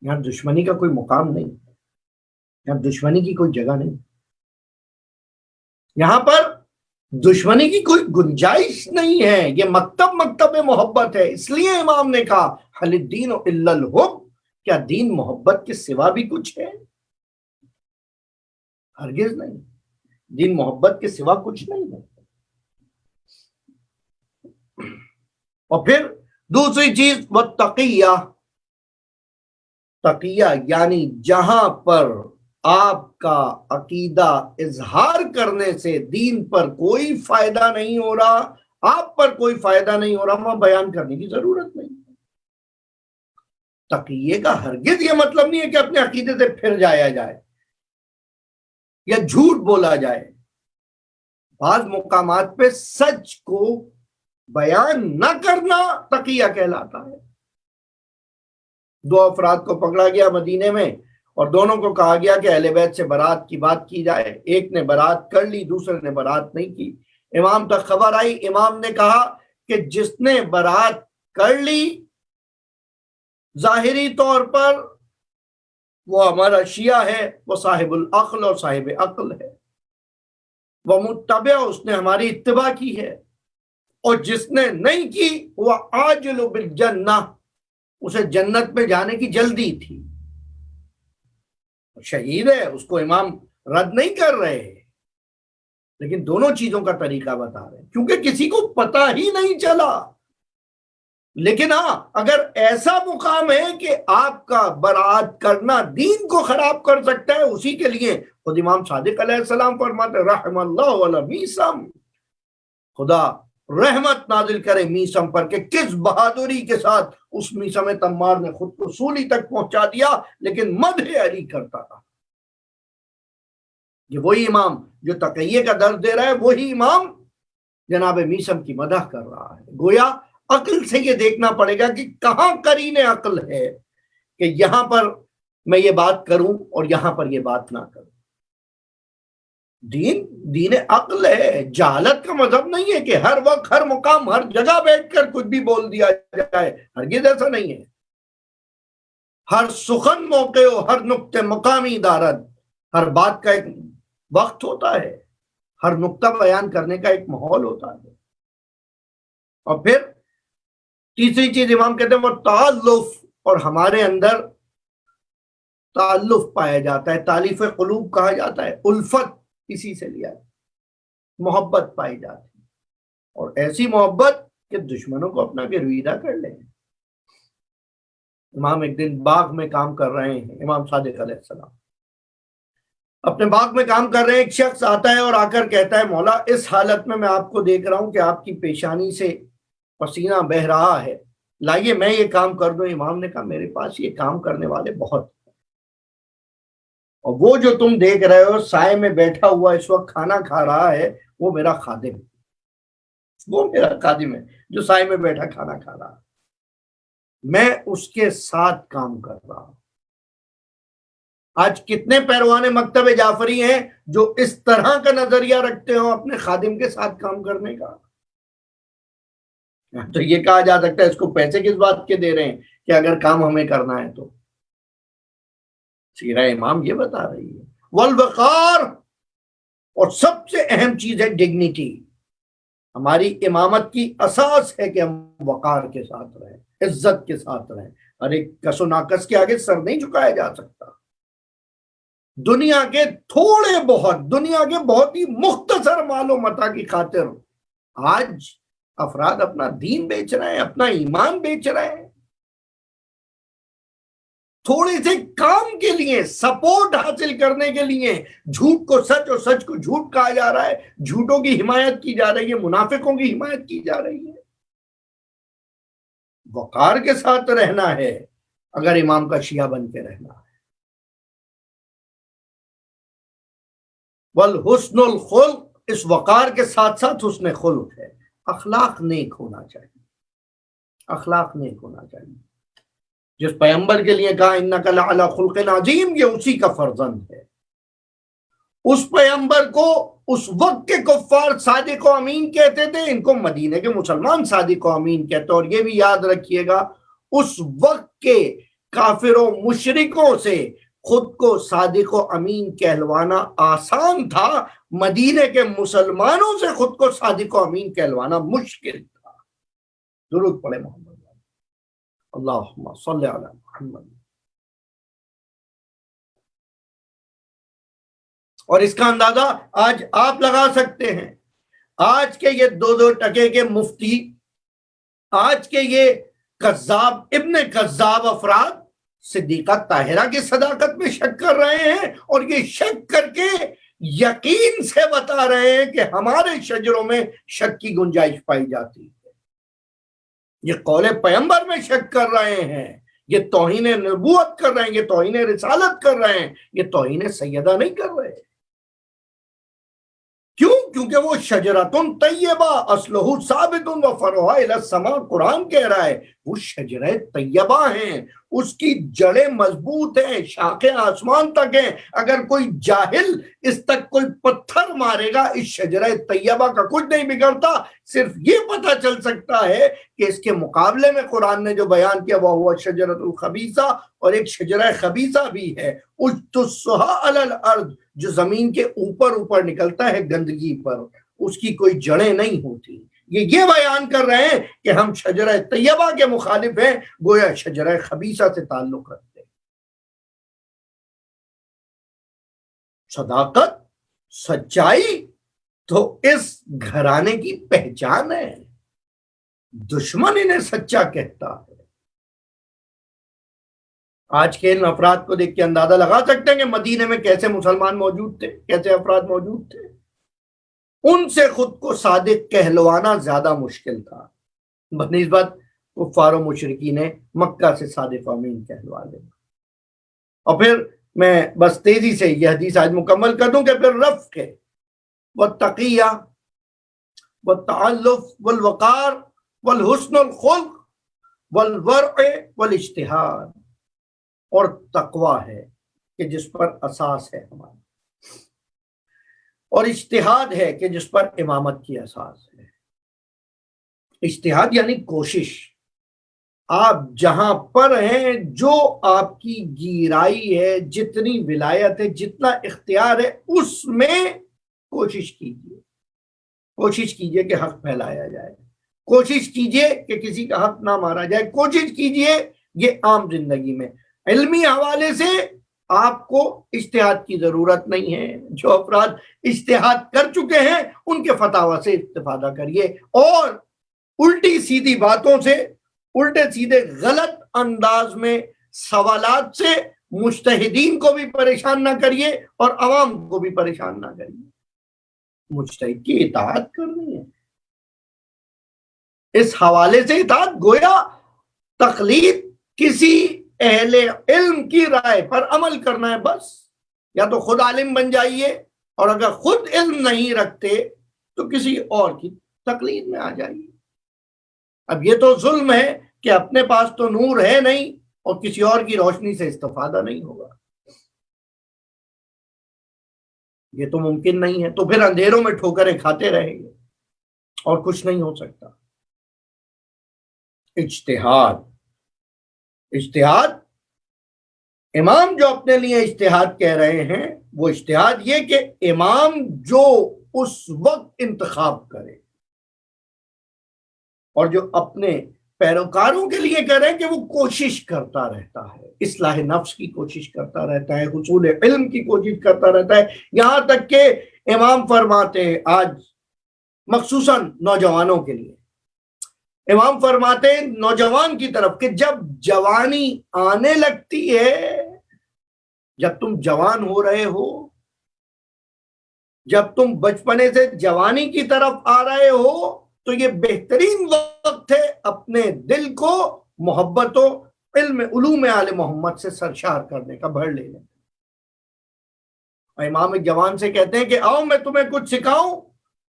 یہاں دشمنی کا کوئی مقام نہیں، یہاں دشمنی کی کوئی جگہ نہیں، یہاں پر دشمنی کی کوئی گنجائش نہیں ہے۔ یہ مکتب محبت ہے۔ اس لیے امام نے کہا حل الدین الا الحب، کیا دین محبت کے سوا بھی کچھ ہے؟ ہرگز نہیں، دین محبت کے سوا کچھ نہیں ہے۔ اور پھر دوسری چیز والتقیہ، تقیہ یعنی جہاں پر آپ کا عقیدہ اظہار کرنے سے دین پر کوئی فائدہ نہیں ہو رہا، آپ پر کوئی فائدہ نہیں ہو رہا، وہاں بیان کرنے کی ضرورت نہیں۔ تقیے کا ہرگز یہ مطلب نہیں ہے کہ اپنے عقیدے سے پھر جایا جائے یا جھوٹ بولا جائے. بعض مقامات پہ سچ کو بیان نہ کرنا تقیہ کہلاتا ہے. 2 افراد کو پکڑا گیا مدینے میں اور دونوں کو کہا گیا کہ اہل بیت سے برات کی بات کی جائے. ایک نے برات کر لی، دوسرے نے برات نہیں کی. امام تک خبر آئی، امام نے کہا کہ جس نے برات کر لی ظاہری طور پر وہ ہمارا شیعہ ہے، وہ صاحب العقل اور صاحب عقل ہے، وہ متبع، اس نے ہماری اتباع کی ہے. اور جس نے نہیں کی وہ عاجل بالجنہ، اسے جنت میں جانے کی جلدی تھی. شہید ہے، اس کو امام رد نہیں کر رہے، لیکن دونوں چیزوں کا طریقہ بتا رہے ہیں کیونکہ کسی کو پتہ ہی نہیں چلا. لیکن ہاں اگر ایسا مقام ہے کہ آپ کا برات کرنا دین کو خراب کر سکتا ہے، اسی کے لیے خود امام صادق علیہ السلام فرماتے رحم اللہ علی میثم، خدا رحمت نازل کرے میثم پر کہ کس بہادری کے ساتھ اس میثم تمار نے خود کو سولی تک پہنچا دیا لیکن مدح علی کرتا تھا. یہ وہی امام جو تقیہ کا درد دے رہا ہے، وہی امام جناب میثم کی مدح کر رہا ہے. گویا عقل سے یہ دیکھنا پڑے گا کہ کہاں قرین عقل ہے کہ یہاں پر میں یہ بات کروں اور یہاں پر یہ بات نہ کروں. دین عقل ہے، جہالت کا مذہب نہیں ہے کہ ہر وقت ہر مقام ہر جگہ بیٹھ کر کچھ بھی بول دیا جائے. ہرگز ایسا نہیں ہے. ہر سخن موقع ہو، ہر نقطے مقامی دارد، ہر بات کا ایک وقت ہوتا ہے، ہر نقطہ بیان کرنے کا ایک ماحول ہوتا ہے. اور پھر تیسری چیز امام کہتے ہیں وہ تعلف، اور ہمارے اندر تعلف پایا جاتا ہے، تالیف قلوب کہا جاتا ہے، الفت اسی سے لیا ہے، محبت پائی جاتی ہے، اور ایسی محبت کہ دشمنوں کو اپنا گرویدہ کر لیں. امام ایک دن باغ میں کام کر رہے ہیں، امام صادق علیہ السلام اپنے باغ میں کام کر رہے ہیں. ایک شخص آتا ہے اور آ کر کہتا ہے مولا اس حالت میں آپ کو دیکھ رہا ہوں کہ آپ کی پیشانی سے پسینہ بہ رہا ہے، لائیے میں یہ کام کر دوں. امام نے کہا میرے پاس یہ کام کرنے والے بہت، اور وہ جو تم دیکھ رہے ہو سائے میں بیٹھا ہوا اس وقت کھانا کھا رہا ہے وہ میرا خادم ہے، وہ میرا خادم ہے جو سائے میں بیٹھا کھانا کھا رہا ہے، میں اس کے ساتھ کام کر رہا ہوں. آج کتنے پیروان مکتب جعفری ہیں جو اس طرح کا نظریہ رکھتے ہو اپنے خادم کے ساتھ کام کرنے کا؟ تو یہ کہا جا سکتا ہے اس کو پیسے کس بات کے دے رہے ہیں کہ اگر کام ہمیں کرنا ہے تو. سیرہ امام یہ بتا رہی ہے والوقار، اور سب سے اہم چیز ہے ڈگنیٹی. ہماری امامت کی اساس ہے کہ ہم وقار کے ساتھ رہیں، عزت کے ساتھ رہیں. اور ایک کس و ناقص کے آگے سر نہیں جھکایا جا سکتا. دنیا کے بہت ہی مختصر مال و متاع کی خاطر آج افراد اپنا دین بیچ رہے ہیں، اپنا ایمان بیچ رہے ہیں. تھوڑے سے کام کے لیے، سپورٹ حاصل کرنے کے لیے جھوٹ کو سچ اور سچ کو جھوٹ کہا جا رہا ہے، جھوٹوں کی حمایت کی جا رہی ہے، منافقوں کی حمایت کی جا رہی ہے. وقار کے ساتھ رہنا ہے اگر امام کا شیعہ بن کے رہنا ہے. والحسن الخلق، اس وقار کے ساتھ ساتھ حسن خلق ہے. اخلاق نیک ہونا چاہیے، اخلاق نیک ہونا چاہیے. جس پیغمبر کے لیے کہا انک لعلی خلق عظیم، یہ اسی کا فرزند ہے. اس پیغمبر کو اس وقت کے کفار صادق و امین کہتے تھے، ان کو مدینے کے مسلمان صادق و امین کہتے. اور یہ بھی یاد رکھیے گا اس وقت کے کافروں مشرکوں سے خود کو صادق و امین کہلوانا آسان تھا، مدینے کے مسلمانوں سے خود کو صادق و امین کہلوانا مشکل تھا. درود پڑھے محمد، اللہم صلی علی محمد. اور اس کا اندازہ آج آپ لگا سکتے ہیں. آج کے یہ 2 ٹکے کے مفتی، آج کے یہ کذاب ابن کذاب افراد صدیقہ طاہرہ کی صداقت میں شک کر رہے ہیں، اور یہ شک کر کے یقین سے بتا رہے ہیں کہ ہمارے شجروں میں شک کی گنجائش پائی جاتی ہے. یہ قول پیغمبر میں شک کر رہے ہیں یہ توہین نبوت کر رہے ہیں، یہ توہین رسالت کر رہے ہیں، یہ توہین سیدہ نہیں کر رہے۔ کیوں؟ کیونکہ وہ شجرتن طیبہ اصلہ ثابت و فرعہ الی السماء، قرآن کہہ رہا ہے وہ شجرہ طیبہ ہیں، اس کی جڑیں مضبوط ہیں، شاخیں آسمان تک ہیں۔ اگر کوئی جاہل اس تک کوئی پتھر مارے گا، اس شجرہ طیبہ کا کچھ نہیں بگڑتا۔ صرف یہ پتہ چل سکتا ہے کہ اس کے مقابلے میں قرآن نے جو بیان کیا وہ شجرۃ الخبیثہ، اور ایک شجرہ خبیثہ بھی ہے، اجتثها علی الارض، جو زمین کے اوپر نکلتا ہے گندگی پر، اس کی کوئی جڑیں نہیں ہوتی۔ یہ بیان کر رہے ہیں کہ ہم شجرہ طیبہ کے مخالف ہیں، گویا شجرہ خبیثہ سے تعلق رکھتے ہیں۔ صداقت، سچائی تو اس گھرانے کی پہچان ہے، دشمن انہیں سچا کہتا ہے۔ آج کے ان افراد کو دیکھ کے اندازہ لگا سکتے ہیں کہ مدینے میں کیسے مسلمان موجود تھے، کیسے افراد موجود تھے۔ ان سے خود کو صادق کہلوانا زیادہ مشکل تھا بنسبت کفار و مشرکین مکہ سے صادق امین کہلوا لینا۔ اور پھر میں بس تیزی سے یہ حدیث آج مکمل کر دوں کہ پھر رفق والتقیہ والتعلف والوقار والحسن الخلق والورع والاجتہاد، اور تقوی ہے کہ جس پر اساس ہے ہمارا، اور اجتہاد ہے کہ جس پر امامت کی اساس ہے۔ اجتہاد یعنی کوشش، آپ جہاں پر ہیں، جو آپ کی گیرائی ہے، جتنی ولایت ہے، جتنا اختیار ہے، اس میں کوشش کیجیے۔ کوشش کیجیے کہ حق پھیلایا جائے، کوشش کیجیے کہ کسی کا حق نہ مارا جائے، کوشش کیجیے یہ عام زندگی میں۔ علمی حوالے سے آپ کو اجتہاد کی ضرورت نہیں ہے، جو افراد اجتہاد کر چکے ہیں ان کے فتاوی سے استفادہ کریے، اور الٹی سیدھی باتوں سے، الٹے سیدھے غلط انداز میں سوالات سے مجتہدین کو بھی پریشان نہ کریے اور عوام کو بھی پریشان نہ کریے۔ مجتہد کی اطاعت کرنی ہے، اس حوالے سے اطاعت گویا تقلید کسی اہل علم کی رائے پر عمل کرنا ہے بس۔ یا تو خود عالم بن جائیے، اور اگر خود علم نہیں رکھتے تو کسی اور کی تقلید میں آ جائیے۔ اب یہ تو ظلم ہے کہ اپنے پاس تو نور ہے نہیں اور کسی اور کی روشنی سے استفادہ نہیں ہوگا، یہ تو ممکن نہیں ہے۔ تو پھر اندھیروں میں ٹھوکریں کھاتے رہیں گے اور کچھ نہیں ہو سکتا۔ اجتہاد، اجتہاد، امام جو اپنے لیے اجتہاد کہہ رہے ہیں وہ اجتہاد یہ کہ امام جو اس وقت انتخاب کرے، اور جو اپنے پیروکاروں کے لیے کہہ رہے ہیں کہ وہ کوشش کرتا رہتا ہے، اصلاح نفس کی کوشش کرتا رہتا ہے، حصول علم کی کوشش کرتا رہتا ہے۔ یہاں تک کہ امام فرماتے ہیں، آج مخصوصاً نوجوانوں کے لیے امام فرماتے ہیں نوجوان کی طرف کہ جب جوانی آنے لگتی ہے، جب تم جوان ہو رہے ہو، جب تم بچپنے سے جوانی کی طرف آ رہے ہو، تو یہ بہترین وقت ہے اپنے دل کو محبت و علوم آل محمد سے سرشار کرنے کا، بھر لینے کا۔ امام ایک جوان سے کہتے ہیں کہ آؤ میں تمہیں کچھ سکھاؤں،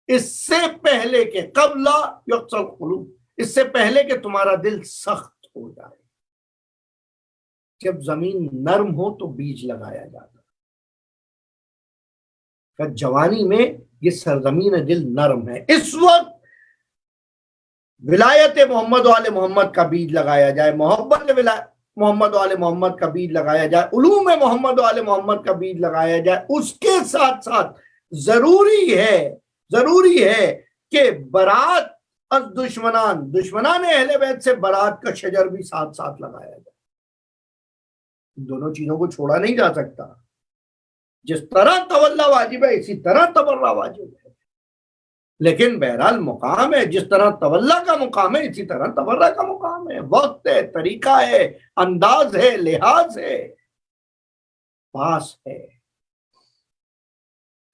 اس سے پہلے کہ قبل یقسو القلوب، اس سے پہلے کہ تمہارا دل سخت ہو جائے۔ جب زمین نرم ہو تو بیج لگایا جاتا ہے، جوانی میں یہ سرزمین دل نرم ہے، اس وقت ولایت محمد و آل محمد کا بیج لگایا جائے، محبت محمد و آل محمد کا بیج لگایا جائے، علوم محمد و آل محمد کا بیج لگایا جائے۔ اس کے ساتھ ساتھ ضروری ہے کہ برات از دشمنان اہل بیت سے برات کا شجر بھی ساتھ ساتھ لگایا جائے۔ دونوں چیزوں کو چھوڑا نہیں جا سکتا۔ جس طرح تولا واجب ہے اسی طرح تبرہ واجب ہے، لیکن بہرحال مقام ہے، جس طرح تولا کا مقام ہے اسی طرح تبرہ کا مقام ہے، وقت ہے، طریقہ ہے، انداز ہے، لحاظ ہے، پاس ہے،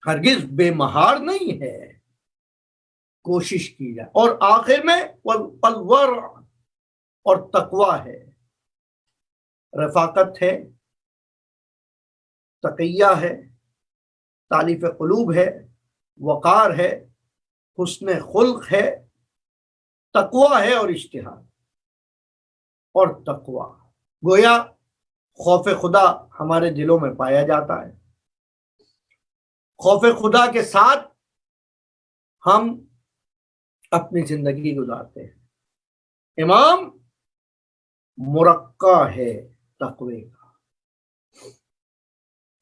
ہرگز بے مہار نہیں ہے، کوشش کی جائے۔ اور آخر میں والورع، اور تقوی ہے۔ رفاقت ہے، تقیہ ہے، تالیف قلوب ہے، وقار ہے، حسن خلق ہے، تقوی ہے اور اجتہاد اور تقوی. گویا خوف خدا ہمارے دلوں میں پایا جاتا ہے. خوف خدا کے ساتھ ہم اپنی زندگی گزارتے ہیں. امام مرقع ہے تقوی کا.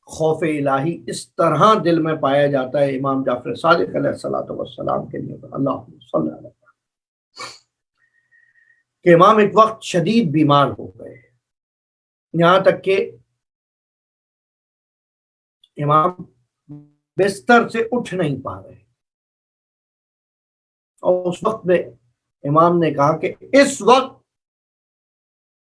خوف الہی اس طرح دل میں پایا جاتا ہے امام جعفر صادق علیہ الصلوۃ والسلام کے لیے اللہم صلی علیہ وسلم کہ امام ایک وقت شدید بیمار ہو گئے، یہاں تک کہ امام بستر سے اٹھ نہیں پا رہے. اور اس وقت میں امام نے کہا کہ اس وقت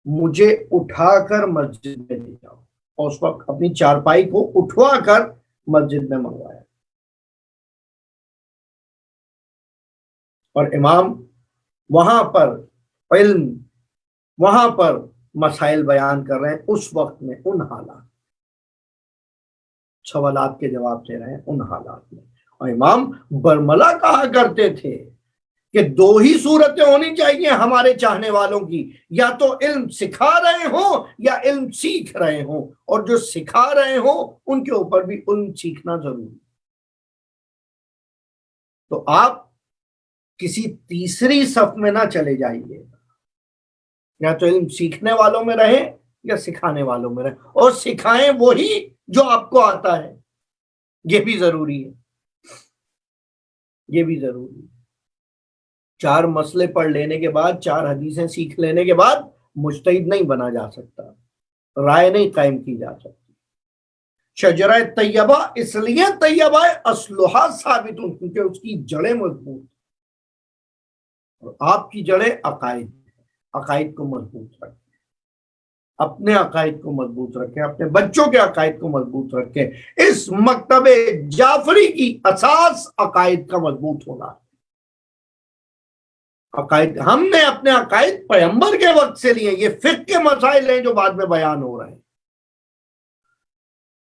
مجھے اٹھا کر مسجد میں لے جاؤ. اور اس وقت اپنی چارپائی کو اٹھوا کر مسجد میں منگوایا. اور امام وہاں پر علم، وہاں پر مسائل بیان کر رہے ہیں. اس وقت میں ان حالات، سوالات کے جواب دے رہے ہیں ان حالات میں. اور امام برملا کہا کرتے تھے کہ دو ہی صورتیں ہونی چاہیے ہمارے چاہنے والوں کی، یا تو علم سکھا رہے ہوں یا علم سیکھ رہے ہوں، اور جو سکھا رہے ہوں ان کے اوپر بھی علم سیکھنا ضروری. تو آپ کسی تیسری صف میں نہ چلے جائیے، یا تو علم سیکھنے والوں میں رہیں یا سکھانے والوں میں رہیں، اور سکھائیں وہی جو آپ کو آتا ہے. یہ بھی ضروری ہے، یہ بھی ضروری ہے. 4 مسئلے پڑھ لینے کے بعد، 4 حدیثیں سیکھ لینے کے بعد مجتہد نہیں بنا جا سکتا، رائے نہیں قائم کی جا سکتی. شجرہ طیبہ اس لیے طیبہ اصلھا ثابت، کیونکہ اس کی جڑیں مضبوط، اور آپ کی جڑیں عقائد کو مضبوط رکھیں. اپنے عقائد کو مضبوط رکھیں، اپنے بچوں کے عقائد کو مضبوط رکھیں. اس مکتب جعفری کی اساس عقائد کا مضبوط ہونا ہے. عقائد ہم نے اپنے عقائد پیغمبر کے وقت سے لیے. یہ فقہ کے مسائل ہیں جو بعد میں بیان ہو رہے ہیں.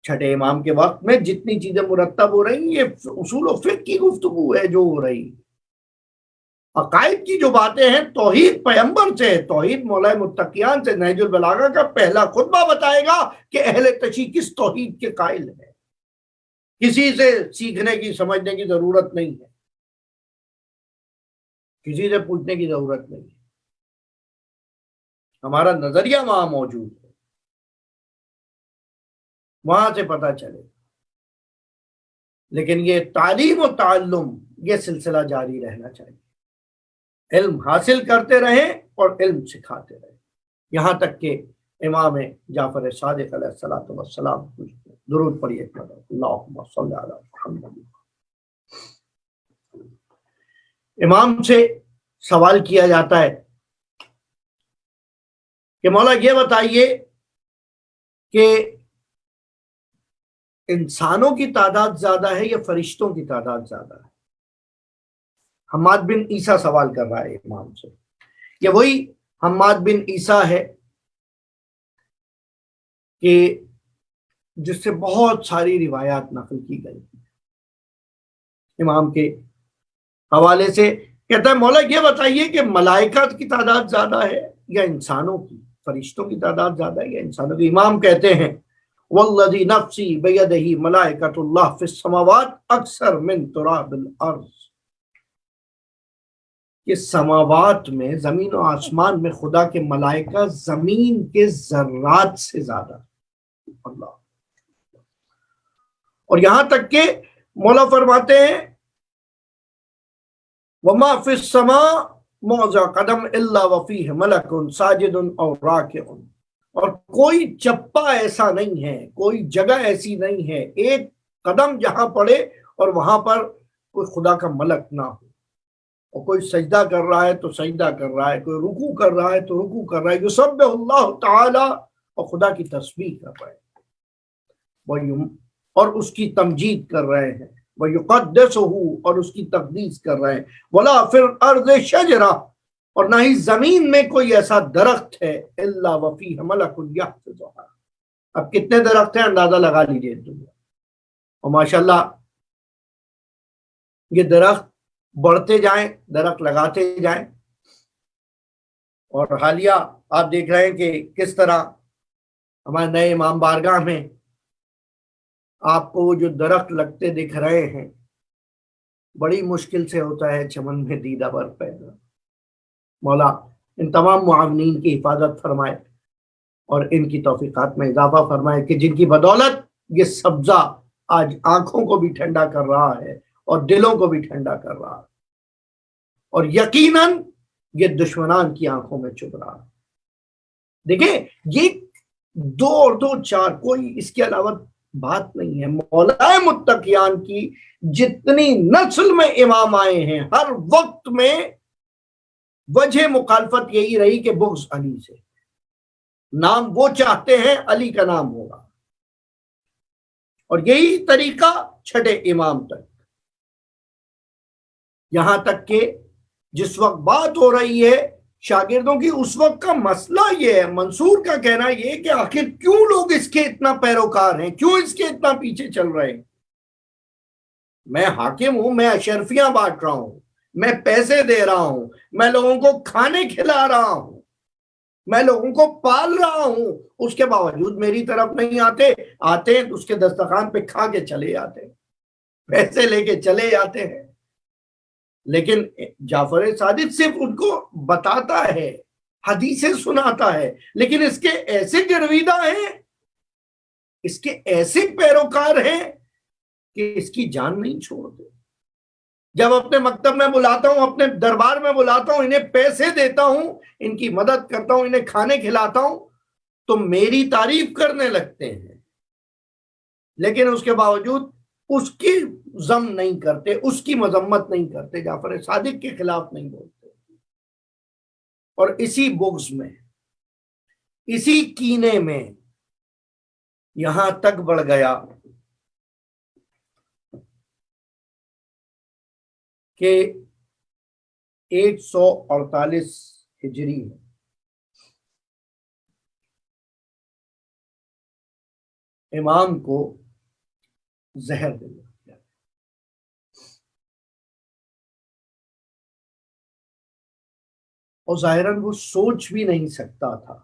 چھٹے امام کے وقت میں جتنی چیزیں مرتب ہو رہی ہیں یہ اصول و فقہ کی گفتگو ہے جو ہو رہی. عقائد کی جو باتیں ہیں توحید پیغمبر سے، توحید مولا متقیان سے. نہج البلاغہ کا پہلا خطبہ بتائے گا کہ اہل تشیع کس توحید کے قائل ہیں. کسی سے سیکھنے کی، سمجھنے کی ضرورت نہیں ہے، کسی سے پوچھنے کی ضرورت نہیں ہے. ہمارا نظریہ وہاں موجود ہے، وہاں سے پتہ چلے. لیکن یہ تعلیم و تعلم یہ سلسلہ جاری رہنا چاہیے. علم حاصل کرتے رہیں اور علم سکھاتے رہیں، یہاں تک کہ امام جعفر صادق علیہ الصلوۃ والسلام. درود پڑھیے اللہم صلی علی محمد. امام سے سوال کیا جاتا ہے کہ مولا یہ بتائیے کہ انسانوں کی تعداد زیادہ ہے یا فرشتوں کی تعداد زیادہ ہے؟ حماد بن عیسیٰ سوال کر رہا ہے امام سے. یہ وہی حماد بن عیسیٰ ہے کہ جس سے بہت ساری روایات نقل کی گئی امام کے حوالے سے. کہتا ہے مولا یہ بتائیے کہ ملائکہ کی تعداد زیادہ ہے یا انسانوں کی، فرشتوں کی تعداد زیادہ ہے یا انسانوں کی؟ امام کہتے ہیں والذی نفسی بیدہ ملائکۃ اللہ فی السماوات اکثر من تراب الارض. کہ سماوات میں، زمین و آسمان میں خدا کے ملائکہ زمین کے ذرات سے زیادہ. اللہ. اور یہاں تک کہ مولا فرماتے ہیں وما فی السماء موضع قدم الا وفیہ ملک ساجد او راکع. اور کوئی چپا ایسا نہیں ہے، کوئی جگہ ایسی نہیں ہے، ایک قدم جہاں پڑے اور وہاں پر کوئی خدا کا ملک نہ ہو. اور کوئی سجدہ کر رہا ہے تو سجدہ کر رہا ہے، کوئی رکوع کر رہا ہے تو رکوع کر رہا ہے. یسبح اللہ تعالی، اور خدا کی تسبیح کر رہے ہیں اور اس کی تمجید کر رہے ہیں. وَيُقَدِّسُهُ، اور اس کی تقدیس کر رہے ہیں. وَلَا فِي الْأَرْضِ شَجَرَةٌ، اور نہ ہی زمین میں کوئی ایسا درخت ہے الا وفیہ ملک یحفظھا. اب کتنے درخت ہیں اندازہ لگا لیجیے دنیا. اور ماشاءاللہ یہ درخت بڑھتے جائیں، درخت لگاتے جائیں. اور حالیہ آپ دیکھ رہے ہیں کہ کس طرح ہمارے نئے امام بارگاہ میں آپ کو وہ جو درخت لگتے دکھ رہے ہیں، بڑی مشکل سے ہوتا ہے چمن میں دیدہ بر پیدا. مولا ان تمام معاونین کی حفاظت فرمائے اور ان کی توفیقات میں اضافہ فرمائے کہ جن کی بدولت یہ سبزہ آج آنکھوں کو بھی ٹھنڈا کر رہا ہے اور دلوں کو بھی ٹھنڈا کر رہا ہے، اور یقیناً یہ دشمنان کی آنکھوں میں چبھ رہا ہے. دیکھیں یہ 2 اور 2 4 کوئی اس کے علاوہ بات نہیں ہے. مولا متقیان کی جتنی نسل میں امام آئے ہیں ہر وقت میں وجہ مخالفت یہی رہی کہ بغض علی سے. نام وہ چاہتے ہیں علی کا نام ہوگا، اور یہی طریقہ چھٹے امام تک. یہاں تک کہ جس وقت بات ہو رہی ہے شاگردوں کی، اس وقت کا مسئلہ یہ ہے، منصور کا کہنا یہ کہ آخر کیوں لوگ اس کے اتنا پیروکار ہیں، کیوں اس کے اتنا پیچھے چل رہے ہیں. میں حاکم ہوں، میں اشرفیاں بانٹ رہا ہوں، میں پیسے دے رہا ہوں، میں لوگوں کو کھانے کھلا رہا ہوں، میں لوگوں کو پال رہا ہوں، اس کے باوجود میری طرف نہیں آتے ہیں تو اس کے دسترخوان پہ کھا کے چلے جاتے ہیں، پیسے لے کے چلے جاتے ہیں. لیکن جعفر صادق صرف ان کو بتاتا ہے، حدیثیں سناتا ہے، لیکن اس کے ایسے گرویدہ ہیں، اس کے ایسے پیروکار ہیں کہ اس کی جان نہیں چھوڑتے. جب اپنے مکتب میں بلاتا ہوں، اپنے دربار میں بلاتا ہوں، انہیں پیسے دیتا ہوں، ان کی مدد کرتا ہوں، انہیں کھانے کھلاتا ہوں، تو میری تعریف کرنے لگتے ہیں، لیکن اس کے باوجود اس کی ذم نہیں کرتے، اس کی مذمت نہیں کرتے، جعفر صادق کے خلاف نہیں بولتے. اور اسی بغض میں، اسی کینے میں یہاں تک بڑھ گیا کہ 148 ہجری میں امام کو زہر دے دیا، اور ظاہراً وہ سوچ بھی نہیں سکتا تھا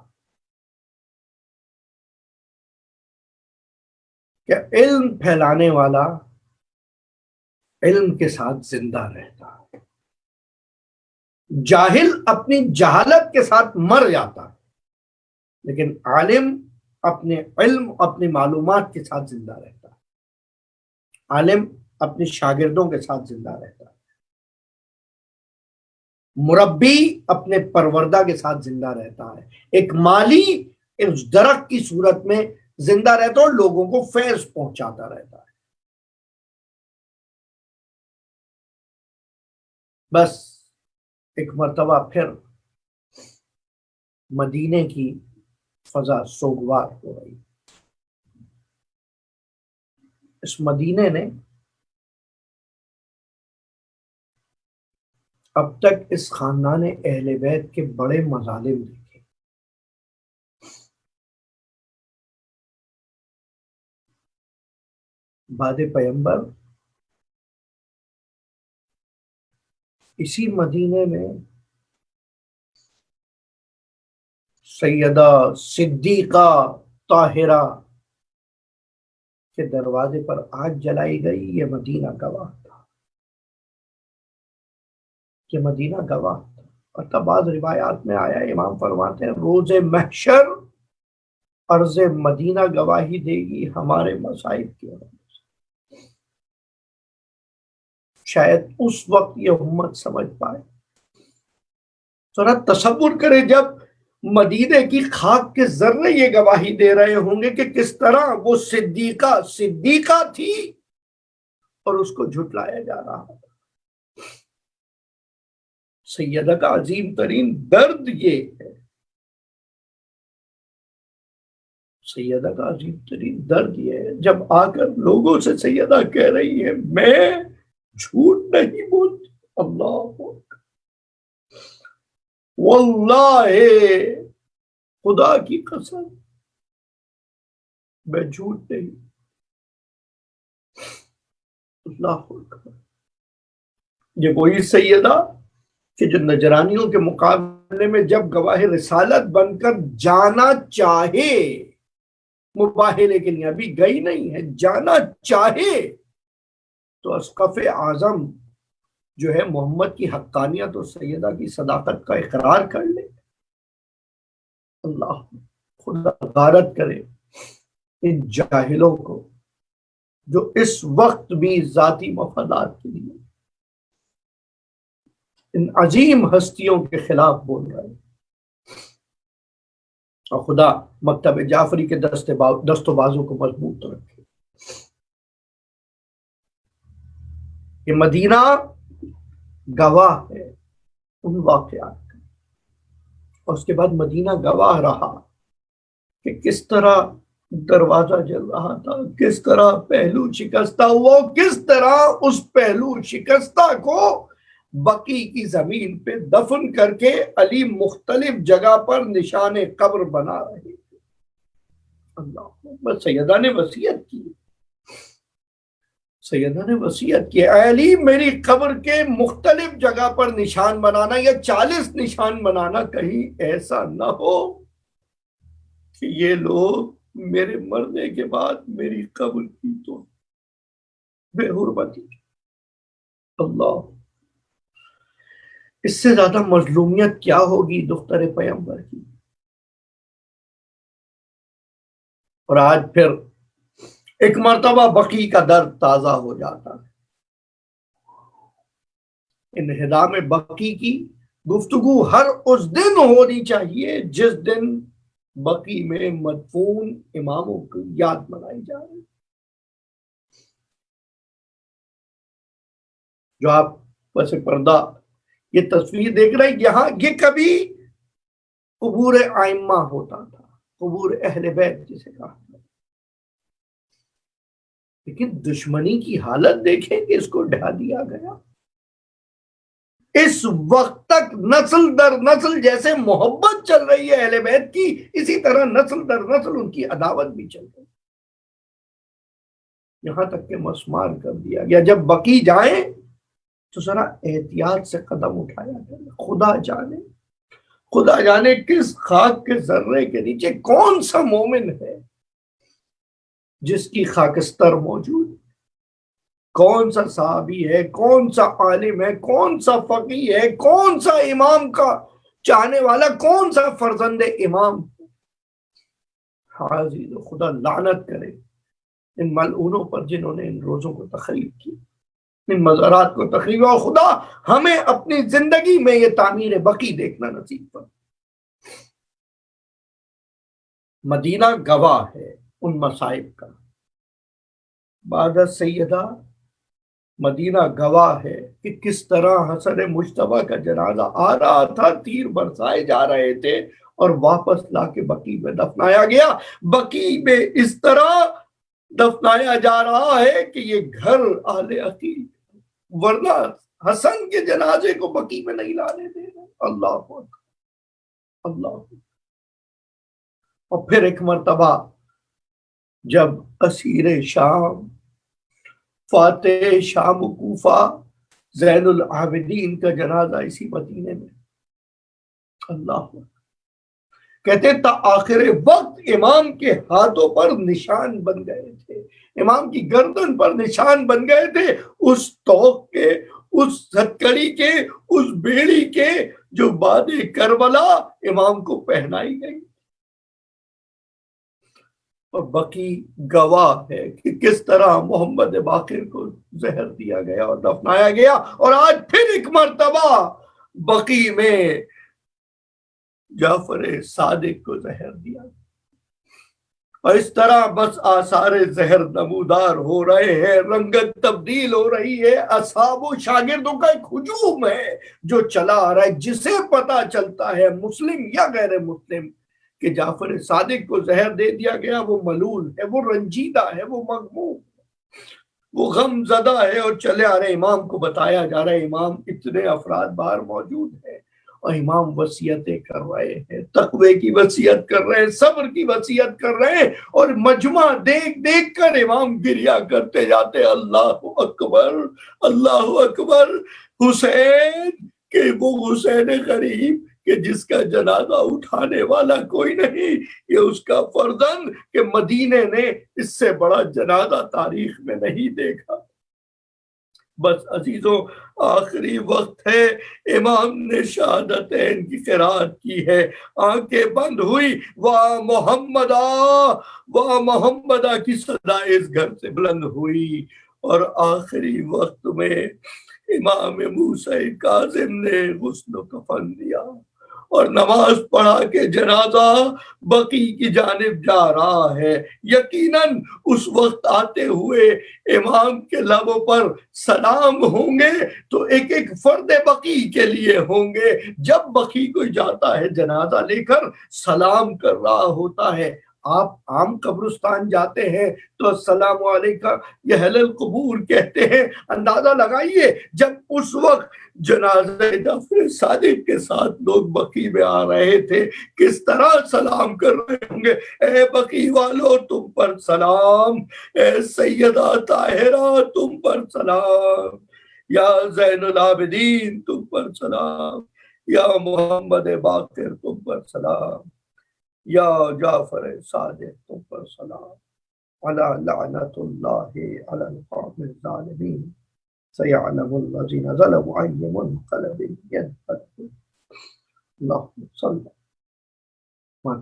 کہ علم پھیلانے والا علم کے ساتھ زندہ رہتا ہے، جاہل اپنی جہالت کے ساتھ مر جاتا ہے، لیکن عالم اپنے علم، اپنی معلومات کے ساتھ زندہ رہتا ہے. عالم اپنے شاگردوں کے ساتھ زندہ رہتا ہے، مربی اپنے پروردہ کے ساتھ زندہ رہتا ہے، ایک مالی اس درخت کی صورت میں زندہ رہتا ہے اور لوگوں کو فیض پہنچاتا رہتا ہے. بس ایک مرتبہ پھر مدینے کی فضا سوگوار ہو رہی. اس مدینے نے اب تک اس خاندان اہل بیت کے بڑے مظالم دیکھے. بعد پیغمبر اسی مدینے میں سیدہ صدیقہ طاہرہ کے دروازے پر آگ جلائی گئی. یہ مدینہ گواہ تھا، یہ مدینہ گواہ تھا. اور بعض روایات میں آیا، امام فرماتے ہیں روز محشر ارض مدینہ گواہی دے گی ہمارے مصائب کی وجہ سے. شاید اس وقت یہ امت سمجھ پائے. ذرا تصور کرے جب مدینے کی خاک کے ذرے یہ گواہی دے رہے ہوں گے کہ کس طرح وہ صدیقہ تھی اور اس کو جھٹلایا جا رہا ہے. سیدہ کا عظیم ترین درد یہ ہے، سیدہ کا عظیم ترین درد یہ ہے جب آ کر لوگوں سے سیدہ کہہ رہی ہے میں جھوٹ نہیں بولتی. اللہ واللہ خدا کی قسم میں جھوٹ نہیں. اللہ اکبر. یہ وہی سیدہ کہ جو نجرانیوں کے مقابلے میں جب گواہ رسالت بن کر جانا چاہے، مباہلے کے لیے ابھی گئی نہیں ہے، جانا چاہے تو اسقف اعظم جو ہے محمد کی حقانیت اور سیدہ کی صداقت کا اقرار کر لے. اللہ خدا غارت کرے ان جاہلوں کو جو اس وقت بھی ذاتی مفادات کے لیے ان عظیم ہستیوں کے خلاف بول رہے ہیں. اور خدا مکتب جعفری کے دست و بازو کو مضبوط رکھے. یہ مدینہ گواہ ہے ان واقعات کا، اور اس کے بعد مدینہ گواہ رہا کہ کس طرح دروازہ جل رہا تھا، کس طرح پہلو شکستہ ہوا، کس طرح اس پہلو شکستہ کو بقی کی زمین پہ دفن کر کے علی مختلف جگہ پر نشان قبر بنا رہے تھے. اللہ بس سیدہ نے وصیت کی، سیدہ نے وصیت کی اے علی میری قبر کے مختلف جگہ پر نشان بنانا، یا 40 نشان بنانا، کہیں ایسا نہ ہو کہ یہ لوگ میرے مرنے کے بعد میری قبر کی تو بے حرمتی. اللہ اس سے زیادہ مظلومیت کیا ہوگی دختر پیغمبر کی. اور آج پھر ایک مرتبہ بقی کا درد تازہ ہو جاتا ہے. انہدام بقی کی گفتگو ہر اس دن ہونی چاہیے جس دن بقی میں مدفون اماموں کی یاد منائی جا رہی. جو آپ پس پردہ یہ تصویر دیکھ رہے ہیں، یہاں یہ کبھی قبور ائمہ ہوتا تھا، قبور اہل بیت جسے کہا تھا. لیکن دشمنی کی حالت دیکھیں کہ اس کو ڈھا دیا گیا. اس وقت تک نسل در نسل جیسے محبت چل رہی ہے اہل بیت کی، اسی طرح نسل در نسل ان کی عداوت بھی چل رہی ہے. یہاں تک کہ مسمار کر دیا گیا. جب بقی جائیں تو ذرا احتیاط سے قدم اٹھایا کرے. خدا جانے کس خاک کے ذرے کے نیچے کون سا مومن ہے جس کی خاکستر موجود، کون سا صحابی ہے، کون سا عالم ہے، کون سا فقی ہے، کون سا امام کا چاہنے والا، کون سا فرزند امام. حاضر خدا لعنت کرے ان ملعونوں پر جنہوں نے ان روزوں کو تخریب کی، ان مزارات کو تخریب. اور خدا ہمیں اپنی زندگی میں یہ تعمیر بقی دیکھنا نصیب فرمائے. مدینہ گواہ ہے ان مصائب کا. بعد سیدہ مدینہ گواہ ہے کہ کس طرح حسن مجتبیٰ کا جنازہ آ رہا تھا، تیر برسائے جا رہے تھے اور واپس لا کے بقی میں دفنایا گیا. بقی میں اس طرح دفنایا جا رہا ہے کہ یہ گھر اہل عقیل، ورنہ حسن کے جنازے کو بقی میں نہیں لانے دے رہے. اللہ اکبر، اللہ اکبر. اور پھر ایک مرتبہ جب اسیر شام، فاتح شام و کوفہ زین العابدین کا جنازہ اسی مدینے میں، اللہ اکبر، کہتے تا آخر وقت امام کے ہاتھوں پر نشان بن گئے تھے، امام کی گردن پر نشان بن گئے تھے، اس توق کے، اس ہتکڑی کے، اس بیڑی کے جو بعد کربلا امام کو پہنائی گئی. اور بقی گواہ ہے کہ کس طرح محمد باقر کو زہر دیا گیا اور دفنایا گیا. اور آج پھر ایک مرتبہ بقی میں جعفر صادق کو زہر دیا. اور اس طرح بس آثار زہر نمودار ہو رہے ہیں، رنگت تبدیل ہو رہی ہے. اصحاب و شاگردوں کا ایک ہجوم ہے جو چلا آ رہا ہے، جسے پتا چلتا ہے مسلم یا غیر مسلم کہ جعفر صادق کو زہر دے دیا گیا، وہ ملول ہے، وہ رنجیدہ ہے، وہ مغموم ہے، وہ غم زدہ ہے. اور چلے آ رہے امام کو بتایا جا رہا ہے امام اتنے افراد باہر موجود ہیں اور امام وصیتیں کر رہے ہیں، تقوی کی وصیت کر رہے ہیں، صبر کی وصیت کر رہے ہیں، اور مجمع دیکھ دیکھ کر امام گریا کرتے جاتے، اللہ اکبر اللہ اکبر، حسین کہ وہ حسین غریب کہ جس کا جنازہ اٹھانے والا کوئی نہیں، یہ اس کا فرزند کہ مدینے نے اس سے بڑا جنازہ تاریخ میں نہیں دیکھا۔ بس عزیزوں، آخری وقت ہے، امام نے شہادتین کی قرات کی ہے، آنکھیں بند ہوئی، واہ محمدہ واہ محمدہ کی صدا اس گھر سے بلند ہوئی، اور آخری وقت میں امام موسیٰ کاظم نے غسل و کفن دیا اور نماز پڑھا کے جنازہ بقی کی جانب جا رہا ہے۔ یقیناً اس وقت آتے ہوئے امام کے لبوں پر سلام ہوں گے تو ایک ایک فرد بقی کے لیے ہوں گے۔ جب بقی کوئی جاتا ہے جنازہ لے کر سلام کر رہا ہوتا ہے، آپ عام قبرستان جاتے ہیں تو السلام علیکم یہ اہل القبور کہتے ہیں، اندازہ لگائیے جب اس وقت جنازہ جعفر صادق کے ساتھ لوگ بقی میں آ رہے تھے کس طرح سلام کر رہے ہوں گے، اے بقی والو تم پر سلام، اے سیدہ طاہرہ تم پر سلام، یا زین العابدین تم پر سلام، یا محمد باقر تم پر سلام، یا جعفر صادق تم پر سلام، علی لعنت اللہ علی القوم الظالمین، سیعلم الذین ظلموا ای منقلب ینقلبون۔ اللہم صلی اللہ